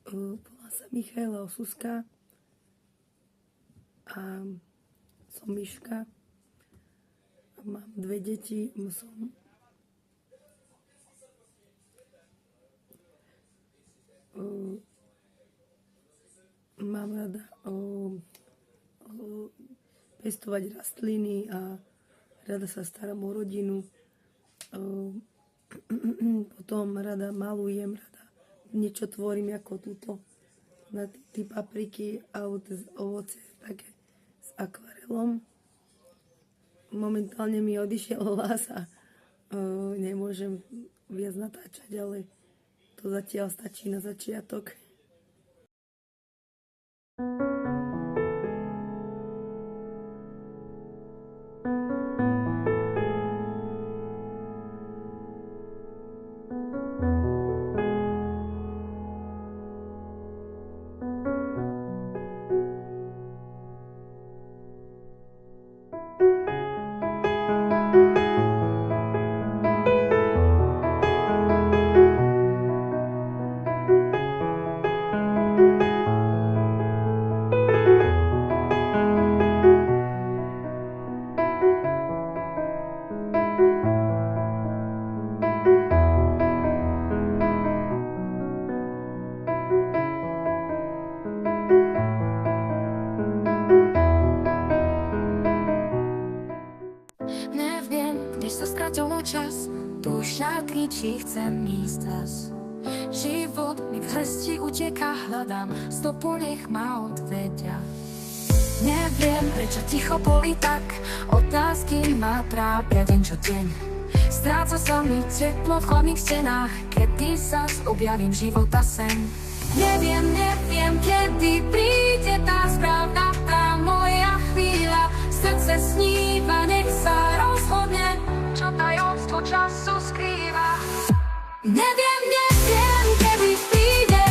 Volám sa Michaela Osuska a som Miška. Mám 2 deti, mám rada pestovať rastliny a rada sa starám o rodinu. Potom rada malujem, rada niečo tvorím ako túto na tí papriky a ovoce také s akvarelom. Momentálne mi odišiel hlas a nemôžem viac natáčať, ale to zatiaľ stačí na začiatok. Sa stratil čas, duša kričí, chcem ísť zas. Život mi v hrsti uteká, hľadám stopu, nech ma odvedia. Neviem, prečo ticho boli tak, otázky ma trápia deň čo deň. Stráca sa mi teplo v chladných stenách, kedy sa objavím života sen. Neviem, kedy príde tá správna, tá moja chvíľa. Srdce sníva, nech sa rozhodne, čo tajomstvo času skrýva. Neviem, kedy príde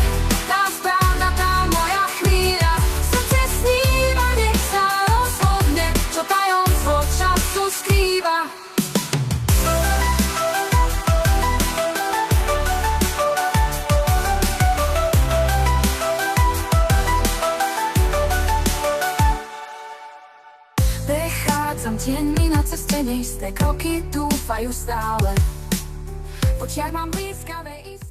tá správna, tá moja chvíľa. Srdce sníva, nech sa rozhodne, čo tajomstvo času skrýva. Prechádzam deňmi na ceste neisté, kroky dúfajú stále. V očiach mám blízkavé isté.